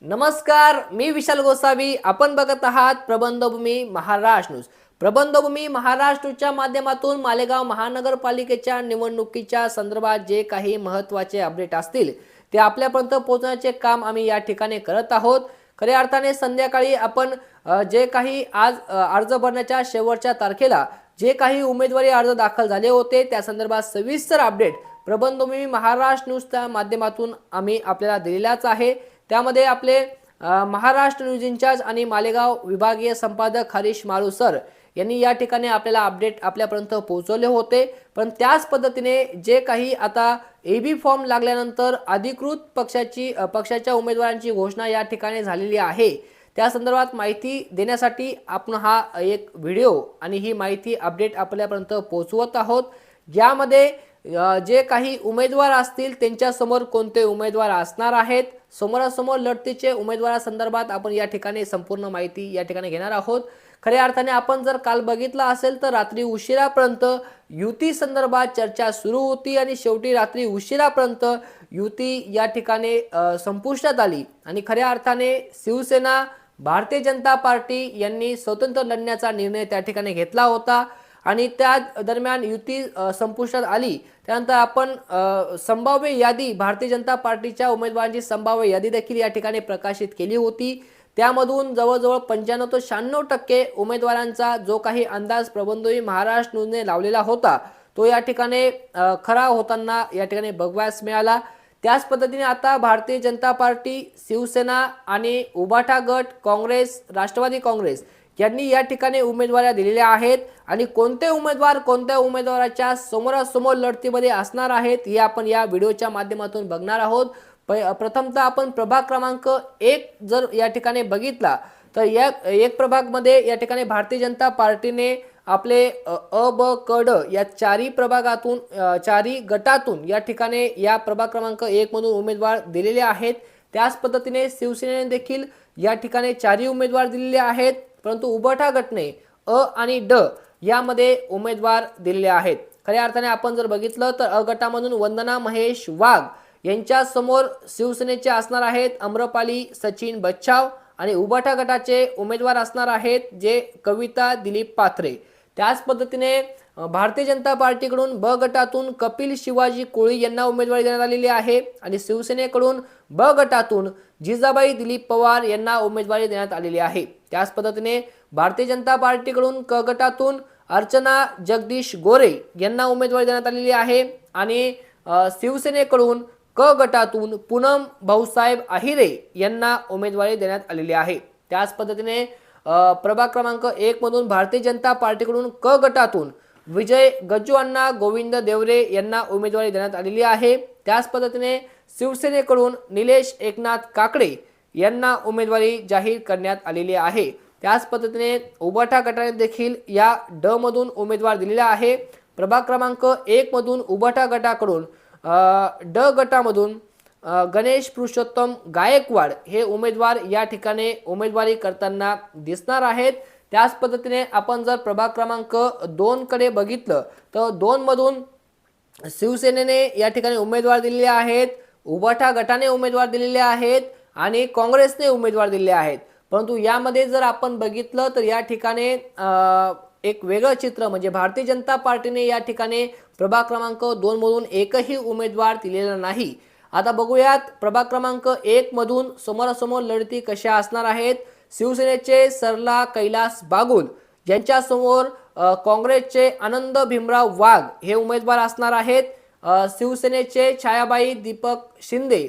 नमस्कार, मी विशाल गोसावी. आपण बघत आहात प्रबंधभूमी महाराष्ट्र न्यूज. प्रबंधभूमी महाराष्ट्र न्यूजच्या माध्यमातून मालेगाव महानगरपालिकेच्या निवडणुकीच्या संदर्भात जे काही महत्त्वाचे अपडेट असतील ते आपल्यापर्यंत पोहोचण्याचे काम आम्ही या ठिकाणी करत आहोत. खऱ्या अर्थाने संध्याकाळी आपण जे काही आज अर्ज भरण्याच्या शेवटच्या तारखेला जे काही उमेदवारी अर्ज दाखल झाले होते त्या संदर्भात सविस्तर अपडेट प्रबंधभूमी महाराष्ट्र न्यूजच्या माध्यमातून आम्ही आपल्याला दिलेलाच आहे. त्यामध्ये आपले महाराष्ट्र न्यूज इंचार्ज आणि मालेगाव विभागीय संपादक हरीश मारू सर यांनी या ठिकाणी आपल्याला अपडेट आपल्यापर्यंत पोहोचवले होते. पण त्याच पद्धतीने जे काही आता एबी फॉर्म लागल्यानंतर अधिकृत पक्षाच्या उमेदवारांची घोषणा या ठिकाणी झालेली आहे. त्या संदर्भात माहिती देण्यासाठी आपण हा एक व्हिडिओ आणि ही माहिती अपडेट आपल्यापर्यंत पोहोचवत आहोत. यामध्ये जे काही उमेदवार असतील त्यांच्या समोर कोणते उमेदवार असणार आहेत, समोरासमोर लढतीचे उमेदवारासंदर्भात आपण या ठिकाणी संपूर्ण माहिती या ठिकाणी घेणार आहोत. खऱ्या अर्थाने आपण जर काल बघितलं असेल तर रात्री उशिरापर्यंत युती संदर्भात चर्चा सुरू होती आणि शेवटी रात्री उशिरापर्यंत युती या ठिकाणी संपुष्टात आली आणि खऱ्या अर्थाने शिवसेना, भारतीय जनता पार्टी यांनी स्वतंत्र लढण्याचा निर्णय त्या ठिकाणी घेतला होता आणि त्या दरम्यान युती संपुष्टात आली. त्यानंतर आपण संभाव्य यादी भारतीय जनता पार्टीच्या उमेदवारांची संभाव्य यादी देखील या ठिकाणी प्रकाशित केली होती. त्यामधून जवळजवळ 95 ते 96% उमेदवारांचा जो काही अंदाज प्रबंधभूमी महाराष्ट्र न्यूजने लावलेला होता तो या ठिकाणी खरा होताना या ठिकाणी बघवायला मिळाला. त्याच पद्धतीने आता भारतीय जनता पार्टी, शिवसेना आणि उभाटा गट, काँग्रेस, राष्ट्रवादी काँग्रेस यांनी या ठिकाणी उमेदवारी दिलेल्या आहेत आणि कोणते उमेदवार कोणत्या उमेदवाराच्या समोरासमोर लढतीमध्ये असणार आहेत हे आपण या व्हिडिओच्या माध्यमातून बघणार आहोत. प्रथमतः आपण प्रभाग क्रमांक 1 जर या ठिकाणी बघितला तर या एक प्रभागमध्ये या ठिकाणी भारतीय जनता पार्टीने आपले अ, ब, क, ड या चारही प्रभागातून चारही गटातून या ठिकाणी या प्रभाग क्रमांक 1 मधून उमेदवार दिलेले आहेत. त्याच पद्धतीने शिवसेनेने देखील या ठिकाणी चारही उमेदवार दिलेले आहेत, परंतु उभाटा गटने अ आणि ड यामध्ये उमेदवार दिलेले आहेत. खऱ्या अर्थाने आपण जर बघितलं तर अ गटामधून वंदना महेश वाघ यांच्या समोर शिवसेनेचे असणार आहेत अम्रपाली सचिन बच्छाव आणि उभाटा गटाचे उमेदवार असणार आहेत जे कविता दिलीप पात्रे. त्याच पद्धतीने भारतीय जनता पार्टीकडून ब गटातून कपिल शिवाजी कोळी यांना उमेदवारी देण्यात आलेली आहे आणि शिवसेनेकडून ब गटातून जिजाबाई दिलीप पवार यांना उमेदवारी देण्यात आलेली आहे. त्याच पद्धतीने भारतीय जनता पार्टीकडून क गटातून अर्चना जगदीश गोरे यांना उमेदवारी देण्यात आलेली आहे आणि शिवसेनेकडून क गटातून पूनम भाऊसाहेब आहिरे यांना उमेदवारी देण्यात आलेली आहे. त्याच पद्धतीने प्रभाग क्रमांक 1 मधून भारतीय जनता पार्टीकडून क गटातून विजय गज्जू अण्णा गोविंद देवरे यांना उमेदवारी देण्यात आलेली आहे. त्याच पद्धतीने शिवसेनेकडून निलेश एकनाथ काकडे यांना उमेदवारी जाहीर करण्यात आलेली आहे. त्याच पद्धतीने उभाटा गटाने देखील या ड मधून उमेदवार दिलेला आहे. प्रभाग क्रमांक 1 मधून उभाटा गटाकडून ड गटामधून गणेश पुरुषोत्तम गायकवाड हे उमेदवार या ठिकाणी उमेदवारी करताना दिसणार आहेत. त्याच पद्धतीने आपण जर प्रभाग क्रमांक 2 कडे बघितलं तर 2 मधून शिवसेनेने या ठिकाणी उमेदवार दिलेले आहेत, उभाटा गटाने उमेदवार दिलेले आहेत आणि काँग्रेसने उमेदवार दिलेले आहेत. परंतु यामध्ये जर आपण बघितलं तर या ठिकाणी एक वेगळं चित्र म्हणजे भारतीय जनता पार्टीने या ठिकाणी प्रभाग क्रमांक 2 मधून एकही उमेदवार दिलेला नाही. आता बघूयात प्रभाग क्रमांक 1 मधून समोरासमोर लढती कशा असणार आहेत. शिवसेनेचे सरला कैलास बागुल यांच्यासमोर काँग्रेसचे आनंद भीमराव वाघ हे उमेदवार असणार आहेत. शिवसेनेचे छायाबाई दीपक शिंदे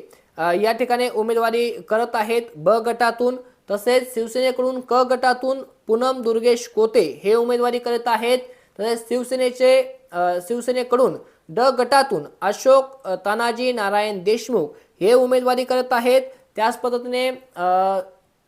या ठिकाणी उमेदवारी करत आहेत ब गटातून. तसेच शिवसेनेकडून क गटातून पूनम दुर्गेश कोते हे उमेदवारी करत आहेत. तसेच शिवसेनेकडून ड गटातून अशोक तानाजी नारायण देशमुख हे उमेदवारी करत आहेत. त्याच पद्धतीने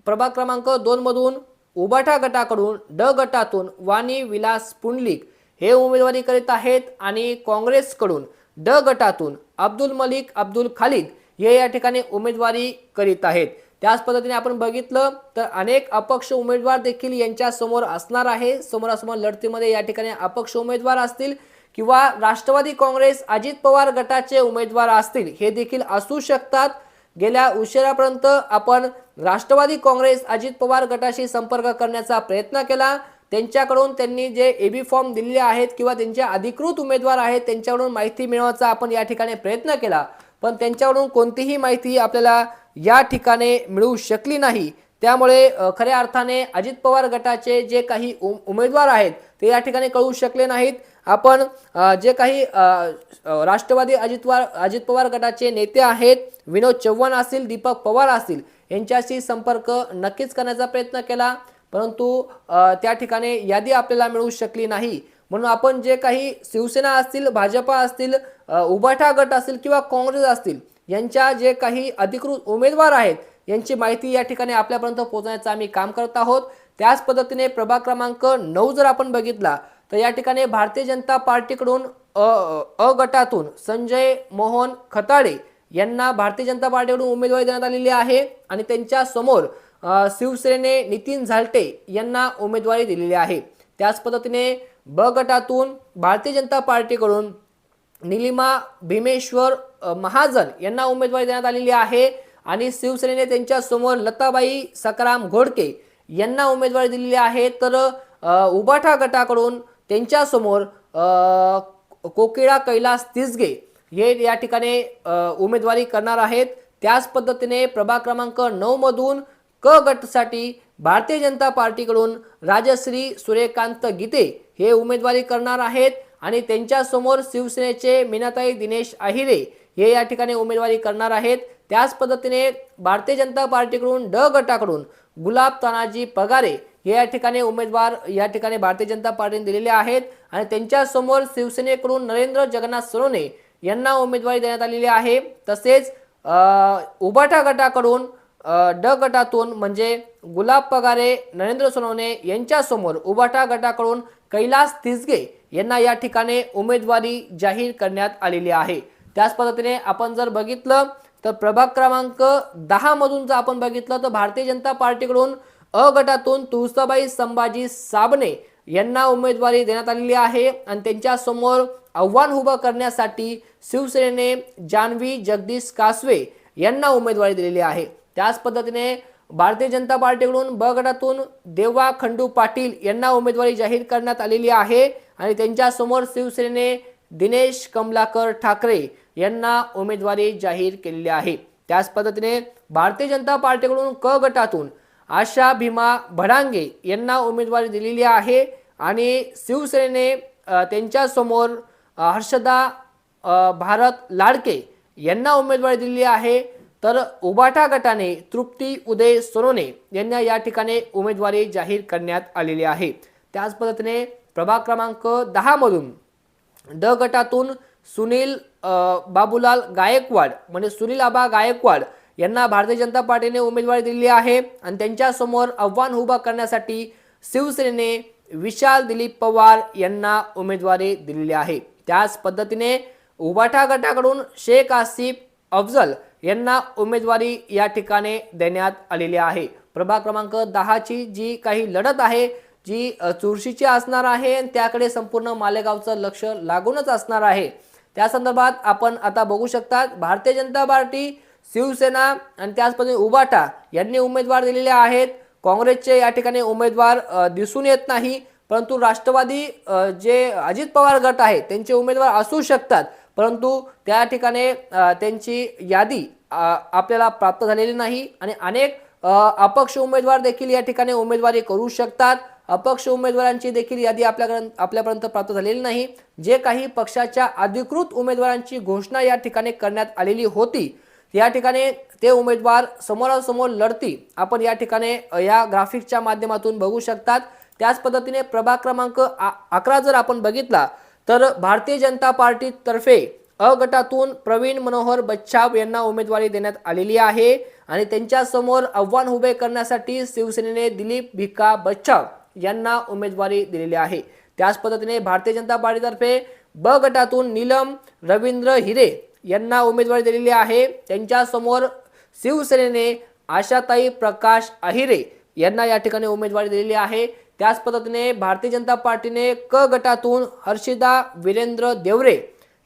प्रभाग क्रमांक 2 मधून उभाटा गटाकडून ड गटातून वाणी विलास पुंडलिक हे उमेदवारी करीत आहेत आणि काँग्रेसकडून ड गटातून अब्दुल मलिक अब्दुल खालिद हे या ठिकाणी उमेदवारी करीत आहेत. त्याच पद्धतीने आपण बघितलं तर अनेक अपक्ष उमेदवार देखील यांच्या समोर असणार आहे. समोरासमोर लढतीमध्ये या ठिकाणी अपक्ष उमेदवार असतील किंवा राष्ट्रवादी काँग्रेस अजित पवार गटाचे उमेदवार असतील हे देखील असू शकतात. गेल्या उशिरापर्यंत आपण राष्ट्रवादी काँग्रेस अजित पवार गटाशी संपर्क करण्याचा प्रयत्न केला। त्यांच्याकडून त्यांनी जे एबी फॉर्म दिलेले आहेत किंवा त्यांचे अधिकृत उमेदवार आहेत त्यांच्याकडून माहिती मिळवण्याचा आपण या ठिकाणी प्रयत्न केला, पण त्यांच्याकडून कोणतीही माहिती आपल्याला या ठिकाणी मिळू शकली नाही। त्यामुळे खऱ्या अर्थाने अजित पवार गटाचे जे काही उमेदवार आहेत ते या ठिकाणी कळू शकले नाहीत। आपण जे काही राष्ट्रवादी अजित पवार गटाचे नेते आहेत, विनोद चव्हाण असतील, दीपक पवार असतील, यांच्याशी संपर्क नक्कीच करण्याचा प्रयत्न केला, परंतु त्या ठिकाणी यादी आपल्याला मिळू शकली नाही। म्हणून आपण जे काही शिवसेना असतील, भाजपा असतील, उभाटा गट असतील किंवा काँग्रेस असतील, यांच्या जे काही अधिकृत उमेदवार आहेत यांची माहिती या ठिकाणी आपल्यापर्यंत पोहोचण्याचं आम्ही काम करत आहोत। त्याच पद्धतीने प्रभाग क्रमांक 9 जर आपण बघितला तर या ठिकाणी भारतीय जनता पार्टीकडून अ गटातून संजय मोहन खताळे यांना भारतीय जनता पार्टीकडून उमेदवारी देण्यात आलेली आहे आणि त्यांच्या समोर शिवसेनेने नितीन झालटे यांना उमेदवारी दिलेली आहे। त्याच पद्धतीने ब गटातून भारतीय जनता पार्टीकडून निलिमा भीमेश्वर महाजन यांना उमेदवारी देण्यात आलेली आहे आणि शिवसेनेने त्यांच्या समोर लताबाई सकाराम घोडके यांना उमेदवारी दिलेली आहे। तर उबाठा गटाकडून त्यांच्या समोर कोकिळा कैलास तिसगे हे या ठिकाणी उमेदवारी करणार आहेत। त्याच पद्धतीने प्रभाग क्रमांक 9 मधून क गटासाठी भारतीय जनता पार्टीकडून राजश्री सूर्यकांत गीते हे उमेदवारी करणार आहेत आणि त्यांच्या समोर शिवसेनेचे मीनाताई दिनेश आहिरे हे या ठिकाणी उमेदवारी करणार आहेत। त्याच पद्धतीने भारतीय जनता पार्टीकडून ड गटाकडून गुलाब तानाजी पगारे हे या ठिकाणी उमेदवार या ठिकाणी भारतीय जनता पार्टीने दिलेले आहेत आणि त्यांच्या समोर शिवसेनेकडून नरेंद्र जगन्नाथ सोनवणे यांना उमेदवारी देण्यात आलेली आहे। तसेच उबाटा गटाकडून ड गटातून म्हणजे गुलाब पगारे, नरेंद्र सोनवणे यांच्या समोर उबाटा गटाकडून कैलास तिसगे यांना या ठिकाणी उमेदवारी जाहीर करण्यात आलेली आहे। त्याच पद्धतीने आपण जर बघितलं तर प्रभाग क्रमांक 10 मधून जर आपण बघितलं तर भारतीय जनता पार्टीकडून अ गटातून तुळसाबाई संभाजी साबणे यांना उमेदवारी देण्यात आलेली आहे आणि त्यांच्या समोर आव्हान उभं करण्यासाठी शिवसेनेने जान्हवी जगदीश कासवे यांना उमेदवारी दिलेली आहे। त्याच पद्धतीने भारतीय जनता पार्टीकडून ब गटातून देवा खंडू पाटील यांना उमेदवारी जाहीर करण्यात आलेली आहे आणि त्यांच्या समोर शिवसेनेने दिनेश कमलाकर ठाकरे यांना उमेदवारी जाहीर केलेली आहे। त्याच पद्धतीने भारतीय जनता पार्टीकडून क गटातून आशा भीमा भडांगे यांना उमेदवारी दिलेली आहे आणि शिवसेनेने त्यांच्या समोर हर्षदा भारत लाडके यांना उमेदवारी दिलेली आहे। तर उबाटा गटाने तृप्ती उदय सोनवणे यांना या ठिकाणी उमेदवारी जाहीर करण्यात आलेली आहे। त्याच पद्धतीने प्रभाग क्रमांक 10 मधून ड गटातून सुनील बाबूलाल गायकवाड म्हणजे सुनील आबा गायकवाड यांना भारतीय जनता पार्टीने उमेदवारी दिलेली आहे आणि त्यांच्या समोर आव्हान उभा करण्यासाठी शिवसेनेने विशाल दिलीप पवार यांना उमेदवारी दिलेली आहे। त्याच पद्धतीने उबाटा गटाकडून शेख आसिफ अफजल यांना उमेदवारी या ठिकाणी देण्यात आलेली आहे। प्रभाग क्रमांक 10 ची जी काही लढत आहे जी चुरशीची असणार आहे आणि त्याकडे संपूर्ण मालेगावचं लक्ष लागूनच असणार आहे। त्या संदर्भात आपण आता बघू शकता भारतीय जनता पार्टी, शिवसेना आणि त्याच पद्धतीने उबाटा यांनी उमेदवार दिलेले आहेत। काँग्रेसचे या ठिकाणी उमेदवार दिसून येत नाही, परंतु राष्ट्रवादी जे अजित पवार गट आहे त्यांचे उमेदवार असू शकतात, परंतु त्या ठिकाणी त्यांची यादी आपल्याला प्राप्त झालेली नाही आणि अनेक अपक्ष उमेदवार देखील या ठिकाणी उमेदवारी करू शकतात। अपक्ष उमेदवारांची देखील यादी आपल्यापर्यंत प्राप्त झालेली नाही। जे काही पक्षाच्या अधिकृत उमेदवारांची घोषणा या ठिकाणी करण्यात आलेली होती या ठिकाणी ते उमेदवार समोरासमोर लढती आपण या ठिकाणी या ग्राफिकच्या माध्यमातून बघू शकतात। त्याच पद्धतीने प्रभाग क्रमांक 11 जर आपण बघितला तर भारतीय जनता पार्टी तर्फे अ गटातून प्रवीण मनोहर बच्छाव यांना उमेदवारी देण्यात आलेली आहे आणि त्यांच्या समोर आव्हान उभे करण्यासाठी शिवसेनेने दिलीप भिका बच्छाव यांना उमेदवारी दिलेली आहे। त्याच पद्धतीने भारतीय जनता पार्टीतर्फे ब गटातून नीलम रवींद्र हिरे यांना उमेदवारी दिलेली आहे। त्यांच्या समोर शिवसेनेने आशाताई प्रकाश आहिरे यांना या ठिकाणी उमेदवारी दिलेली आहे। त्याच पद्धतीने भारतीय जनता पार्टीने क गटातून हर्षिदा वीरेंद्र देवरे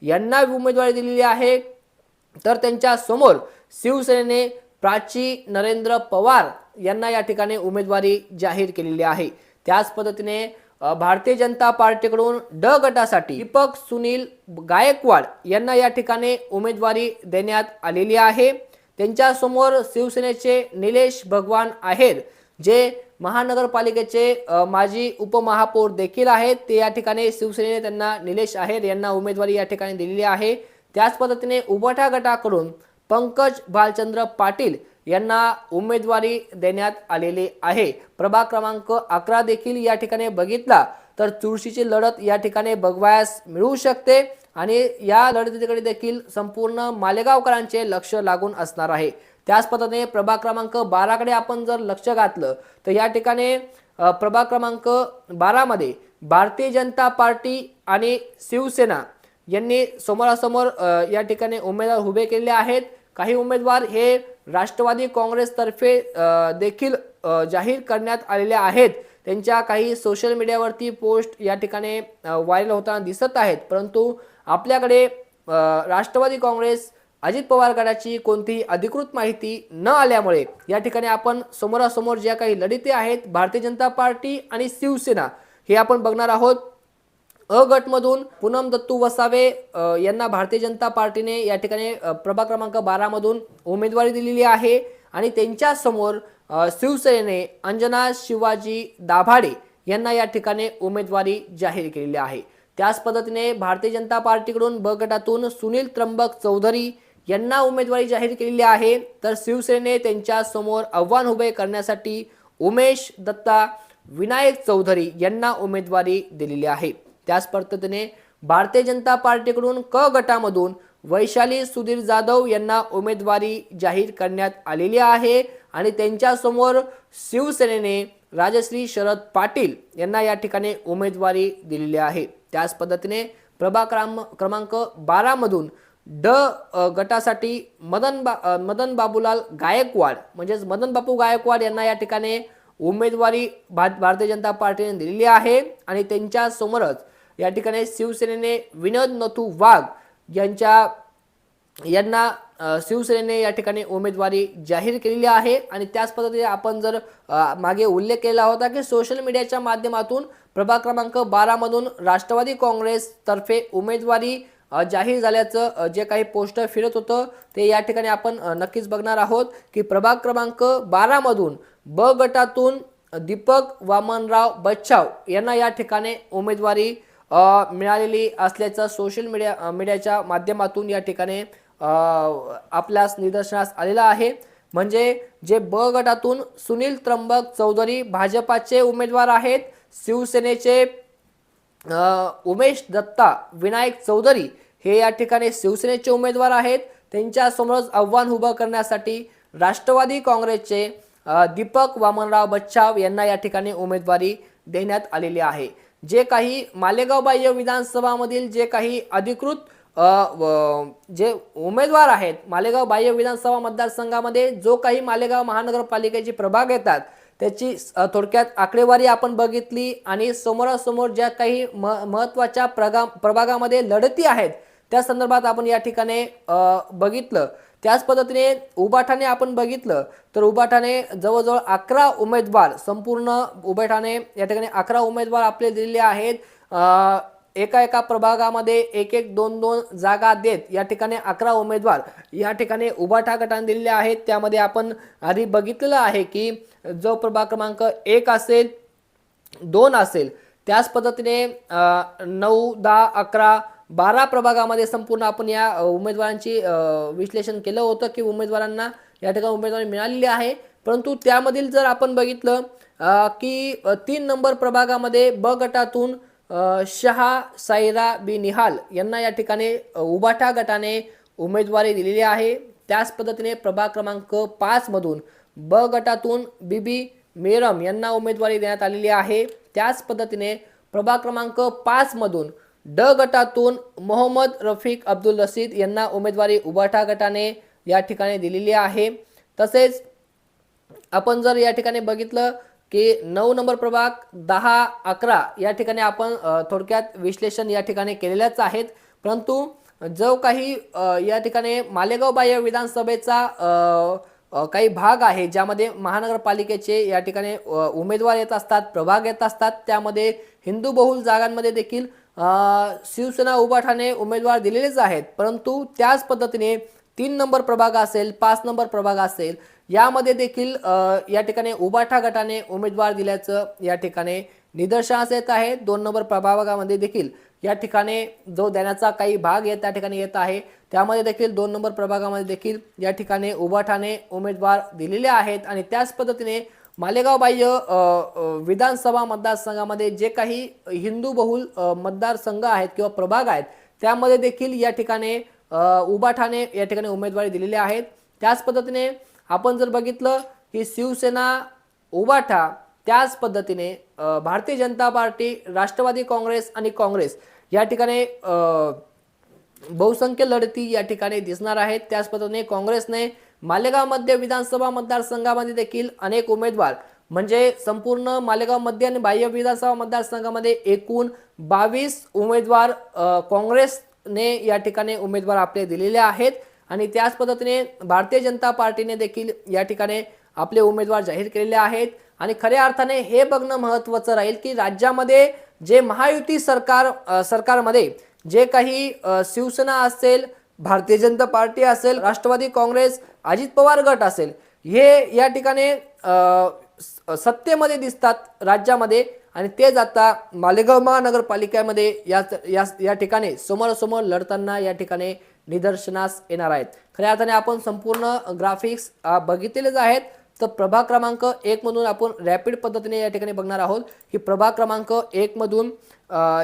यांना उमेदवारी दिलेली आहे। तर त्यांच्या समोर शिवसेनेने प्राची नरेंद्र पवार यांना या ठिकाणी उमेदवारी जाहीर केलेली आहे। त्याच पद्धतीने भारतीय जनता पार्टीकडून ड गटासाठी दीपक सुनील गायकवाड यांना या ठिकाणी उमेदवारी देण्यात आलेली आहे। त्यांच्या समोर शिवसेनेचे निलेश भगवान आहेर, जे महानगरपालिकेचे माजी उपमहापौर देखील आहेत, ते या ठिकाणी शिवसेनेने त्यांना निलेश आहेर यांना उमेदवारी या ठिकाणी दिलेली आहे। त्याच पद्धतीने उबाटा गटाकडून पंकज भालचंद्र पाटील यांना उमेदवारी देण्यात आलेली आहे। प्रभाग क्रमांक 11 देखील या ठिकाणी बघितला तर चुरशीची लढत या ठिकाणी बघवायस मिळू शकते आणि या लढतीकडे देखील संपूर्ण मालेगावकरांचे लक्ष लागून असणार आहे। त्याच पद्धतीने प्रभाग क्रमांक 12 कडे आपण जर लक्ष घातलं तर या ठिकाणी प्रभाग क्रमांक 12 मध्ये भारतीय जनता पार्टी आणि शिवसेना यांनी समोरासमोर या ठिकाणी उमेदवार उभे केलेले आहेत। काही उमेदवार हे राष्ट्रवादी काँग्रेसतर्फे देखील जाहीर करण्यात आलेले आहेत। त्यांच्या काही सोशल मीडियावरती पोस्ट या ठिकाणी व्हायरल होताना दिसत आहेत, परंतु आपल्याकडे राष्ट्रवादी काँग्रेस अजित पवार गटाची कोणतीही अधिकृत माहिती न आल्यामुळे या ठिकाणी आपण समोरासमोर ज्या काही लढती आहेत भारतीय जनता पार्टी आणि शिवसेना हे आपण बघणार आहोत। अ गटमधून पूनम दत्तू वसावे यांना भारतीय जनता पार्टीने या ठिकाणी प्रभाग क्रमांक 12 मधून उमेदवारी दिलेली आहे आणि त्यांच्या समोर शिवसेनेने अंजना शिवाजी दाभाडे यांना या ठिकाणी उमेदवारी जाहीर केलेली आहे। त्याच पद्धतीने भारतीय जनता पार्टीकडून ब गटातून सुनील त्र्यंबक चौधरी यांना उमेदवारी जाहीर केलेली आहे, तर शिवसेनेने त्यांच्या समोर आव्हान उभे करण्यासाठी उमेश दत्ता विनायक चौधरी यांना उमेदवारी दिलेली आहे। त्याच पद्धतीने भारतीय जनता पार्टीकडून क गटामधून वैशाली सुधीर जाधव यांना उमेदवारी जाहीर करण्यात आलेली आहे आणि त्यांच्या समोर शिवसेनेने राजश्री शरद पाटील यांना या ठिकाणी उमेदवारी दिलेली आहे। त्याच पद्धतीने प्रभाग क्रमांक 12 मधून ड गटासाठी मदन बाबूलाल गायकवाड म्हणजेच मदन बापू गायकवाड यांना या ठिकाणी उमेदवारी भारतीय जनता पार्टीने दिलेली आहे आणि त्यांच्या समोरच या ठिकाणी शिवसेनेने विनोद नथू वाघ यांना शिवसेनेने या ठिकाणी उमेदवारी जाहीर केलेली आहे। आणि त्याच पद्धतीने आपण जर मागे उल्लेख केला होता की सोशल मीडियाच्या माध्यमातून प्रभाग क्रमांक 12 मधून राष्ट्रवादी काँग्रेस तर्फे उमेदवारी जाहीर झाल्याचं जे काही पोस्टर फिरत होतं ते या ठिकाणी आपण नक्कीच बघणार आहोत की प्रभाग क्रमांक 12 मधून ब गटातून दीपक वामनराव बच्छाव यांना या ठिकाणी उमेदवारी मिळालेली असल्याचं सोशल मीडियाच्या माध्यमातून या ठिकाणी आपल्यास निदर्शनास आलेलं आहे। म्हणजे जे ब गटातून सुनील त्र्यंबक चौधरी भाजपाचे उमेदवार आहेत, शिवसेनेचे उमेश दत्ता विनायक चौधरी हे या ठिकाणी शिवसेनेचे उमेदवार आहेत। त्यांच्या समोरच आव्हान उभं करण्यासाठी राष्ट्रवादी काँग्रेसचे दीपक वामनराव बच्छाव यांना या ठिकाणी उमेदवारी देण्यात आलेली आहे। जे काही मालेगाव बाह्य विधानसभामधील जे काही अधिकृत जे उमेदवार आहेत, मालेगाव बाह्य विधानसभा मतदारसंघामध्ये जो काही मालेगाव महानगरपालिकेचे प्रभाग येतात त्याची थोडक्यात आकडेवारी आपण बघितली आणि समोरासमोर ज्या काही महत्त्वाच्या प्रभागामध्ये लढती आहेत त्या संदर्भात आपण या ठिकाणी बघितलं। त्याच पद्धतीने उबाठाने आपण बघितलं तर उबाठाने जवळजवळ 11 उमेदवार संपूर्ण उबाठाने या ठिकाणी 11 उमेदवार आपले दिलेले आहेत। एका प्रभागामध्ये एक 2 जागा देत या ठिकाणी 11 उमेदवार या ठिकाणी उबाठा गटाने दिलेले आहेत। त्यामध्ये आपण आधी बघितलेलं आहे की जो प्रभाग क्रमांक 1 असेल, 2 असेल, त्याच पद्धतीने 9, 10, 11, 12 प्रभागामध्ये संपूर्ण आपण या उमेदवारांची विश्लेषण केलं होतं की उमेदवारांना या ठिकाणी उमेदवारी मिळालेली आहे। परंतु त्यामधील जर आपण बघितलं की 3 नंबर प्रभागामध्ये ब गटातून शहा साईरा बी निहाल यांना या ठिकाणी उबाठा गटाने उमेदवारी दिलेली आहे। त्याच पद्धतीने प्रभाग क्रमांक 5 मधून ब गटातून बीबी मेरम यांना उमेदवारी देण्यात आलेली आहे। त्याच पद्धतीने प्रभाग क्रमांक 5 मधून ड गटातून मोहम्मद रफिक अब्दुल रशीद यांना उमेदवारी उबाठा गटाने या ठिकाणी दिलेली आहे। तसेच आपण जर या ठिकाणी बघितलं की 9 नंबर प्रभाग, 10, 11 या ठिकाणी आपण थोडक्यात विश्लेषण या ठिकाणी केलेलेच आहेत। परंतु जो काही या ठिकाणी मालेगाव बाह्य विधानसभेचा काही भाग आहे ज्यामध्ये महानगरपालिकेचे या ठिकाणी उमेदवार येत असतात, प्रभाग येत असतात. त्यामध्ये हिंदू बहुल जागांमध्ये देखील शिवसेना उभाठाने उमेदवार दिलेलेच आहेत, परंतु त्याच पद्धतीने 3 नंबर प्रभाग असेल, 5 नंबर प्रभाग असेल, यामध्ये देखील या ठिकाणी उभाठा गटाने उमेदवार दिल्याचं या ठिकाणी निदर्शनास येत आहे. 2 नंबर प्रभागामध्ये देखील या ठिकाणी जो देण्याचा काही भाग त्या ठिकाणी येत आहे, त्यामध्ये देखील 2 नंबर प्रभागामध्ये देखील या ठिकाणी उभाठाने उमेदवार दिलेले आहेत. आणि त्याच पद्धतीने मालेगाव बाह्य विधानसभा मतदारसंघामध्ये जे काही हिंदू बहुल मतदारसंघ आहेत किंवा प्रभाग आहेत, त्यामध्ये देखील या ठिकाणी उभाठाने या ठिकाणी उमेदवारी दिलेली आहेत. त्याच पद्धतीने आपण जर बघितलं की शिवसेना, उभाठा, त्याच पद्धतीने भारतीय जनता पार्टी, राष्ट्रवादी काँग्रेस आणि काँग्रेस या ठिकाणी बहुसंख्य लढती या ठिकाणी दिसणार आहेत. त्याच पद्धतीने काँग्रेसने मालेगाव मध्य विधानसभा मतदारसंघामध्ये देखील अनेक उमेदवार, म्हणजे संपूर्ण मालेगाव मध्य आणि बाह्य विधानसभा मतदारसंघामध्ये एकूण 22 उमेदवार काँग्रेसने या ठिकाणी उमेदवार आपले दिलेले आहेत. आणि त्याच पद्धतीने भारतीय जनता पार्टीने देखील या ठिकाणी आपले उमेदवार जाहीर केलेले आहेत. आणि खऱ्या अर्थाने हे बघणं महत्त्वाचं राहील की राज्यामध्ये जे महायुती सरकारमध्ये जे काही शिवसेना असेल, भारतीय जनता पार्टी असेल, राष्ट्रवादी काँग्रेस, अजित पवार गट असेल, हे या ठिकाणी सत्तेमध्ये दिसतात राज्यामध्ये, आणि तेच आता मालेगाव महानगरपालिकेमध्ये या ठिकाणी समोरासमोर लढताना या ठिकाणी निदर्शनास येणार आहेत. खऱ्या अर्थाने आपण संपूर्ण ग्राफिक्स बघितलेलेच आहेत. तर प्रभाग क्रमांक 1 मधून आपण रॅपिड पद्धतीने या ठिकाणी बघणार आहोत की प्रभाग क्रमांक 1 मधून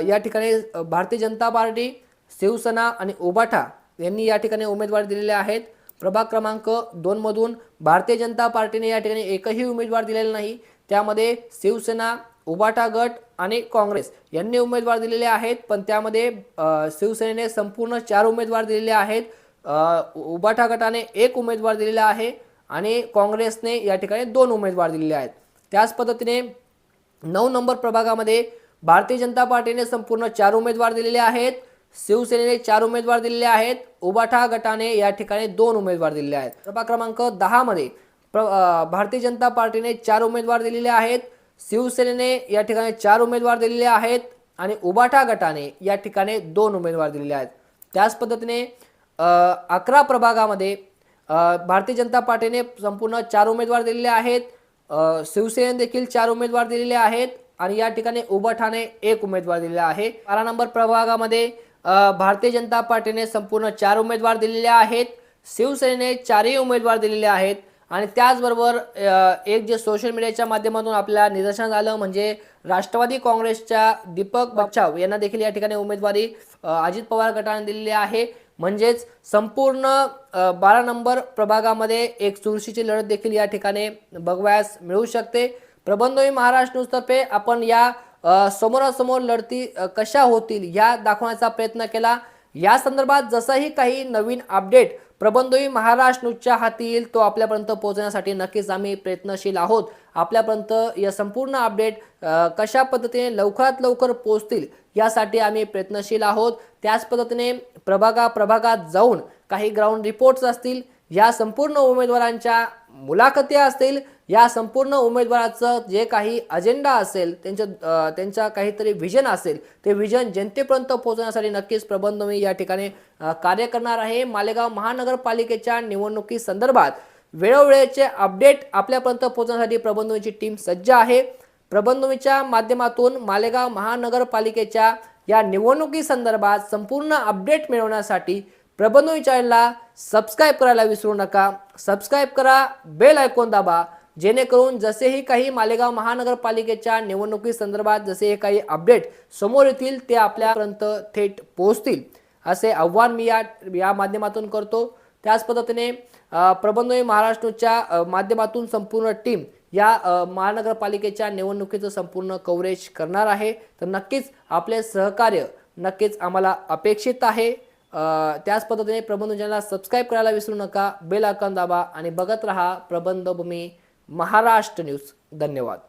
या ठिकाणी भारतीय जनता पार्टी, शिवसेना आणि उभाठा यांनी या ठिकाणी उमेदवार दिलेले आहेत. प्रभाग क्रमांक 2 मधून भारतीय जनता पार्टीने या ठिकाणी एकही उमेदवार दिलेला नाही. त्यामध्ये शिवसेना, उभाठा गट आणि काँग्रेस यांनी उमेदवार दिलेले आहेत, पण त्यामध्ये शिवसेनेने संपूर्ण 4 उमेदवार दिलेले आहेत, उभाठा गटाने 1 उमेदवार दिलेला आहे आणि काँग्रेसने या ठिकाणी 2 उमेदवार दिलेले आहेत. त्याच पद्धतीने 9 नंबर प्रभागामध्ये भारतीय जनता पार्टीने संपूर्ण 4 उमेदवार दिलेले आहेत, शिवसेनेने 4 उमेदवार दिलेले आहेत, उभाठा गटाने या ठिकाणी 2 उमेदवार दिलेले आहेत. प्रभाग क्रमांक 10 मध्ये भारतीय जनता पार्टीने 4 उमेदवार दिलेले आहेत, शिवसेनेने या ठिकाणी 4 उमेदवार दिलेले आहेत आणि उभाठा गटाने या ठिकाणी 2 उमेदवार दिलेले आहेत. त्याच पद्धतीने 11 प्रभागामध्ये भारतीय जनता पार्टीने संपूर्ण 4 उमेदवार दिलेले आहेत, शिवसेनेने देखील 4 उमेदवार दिलेले आहेत आणि या ठिकाणी उभाठाने 1 उमेदवार दिलेला आहे. 12 नंबर प्रभागामध्ये भारतीय जनता पार्टीने संपूर्ण 4 उमेदवार दिलेले आहेत, शिवसेनेने 4ही उमेदवार दिलेले आहेत आणि त्याचबरोबर एक जे सोशल मीडियाच्या माध्यमातून आपल्याला निदर्शनास आलं म्हणजे राष्ट्रवादी काँग्रेसच्या दीपक बच्छाव यांना देखील या ठिकाणी उमेदवारी अजित पवार गटाने दिलेली आहे. म्हणजेच संपूर्ण 12 नंबर प्रभागामध्ये एक चुरशीची लढत देखील या ठिकाणी बघायला मिळू शकते. प्रबंधोई महाराष्ट्र न्यूजतर्फे आपण या समोरासमोर लढती कशा होतील या दाखवण्याचा प्रयत्न केला. या संदर्भात जसंही काही नवीन अपडेट प्रबंधोई महाराष्ट्र न्यूजच्या हाती येईल तो आपल्यापर्यंत पोहोचण्यासाठी नक्कीच आम्ही प्रयत्नशील आहोत. आपल्यापर्यंत या संपूर्ण अपडेट कशा पद्धतीने लवकरात लवकर पोहोचतील यासाठी आम्ही प्रयत्नशील आहोत. त्याच पद्धतीने प्रभागात जाऊन काही ग्राउंड रिपोर्ट्स असतील, या संपूर्ण उमेदवारांच्या मुलाखती असतील, या संपूर्ण उमेदवाराचं जे काही अजेंडा असेल, त्यांचा काहीतरी विजन असेल, ते विजन जनतेपर्यंत पोहोचण्यासाठी नक्कीच प्रबंधोई या ठिकाणी कार्य करणार आहे. मालेगाव महानगरपालिकेच्या निवडणुकी संदर्भात वेळोवेळचे अपडेट आपल्यापर्यंत पोहोचण्यासाठी प्रबंधोईची टीम सज्ज आहे. प्रबंधोईच्या माध्यमातून मालेगाव महानगरपालिकेच्या या निवडणुकी संदर्भात संपूर्ण अपडेट मिळवण्यासाठी प्रबंधोई चॅनलला सबस्क्राइब करायला विसरू नका. सबस्क्राइब करा, बेल आयकॉन दाबा, जेणेकरून जसेही काही मालेगाव महानगरपालिकेच्या निवडणुकी संदर्भात जसे काही अपडेट समोर येतील ते आपल्यापर्यंत थेट पोहोचतील असे आव्हान मी या माध्यमातून करतो. त्याच पद्धतीने प्रबंधोई महाराष्ट्रच्या माध्यमातून संपूर्ण टीम या महानगरपालिकेच्या निवडणुकीचं संपूर्ण कव्हरेज करणार आहे. तर नक्कीच आपले सहकार्य नक्कीच आम्हाला अपेक्षित आहे. त्याच पद्धतीने प्रबंध चॅनलला सबस्क्राइब करायला विसरू नका, बेल आयकॉन दाबा आणि बघत रहा प्रबंधभूमी महाराष्ट्र न्यूज. धन्यवाद.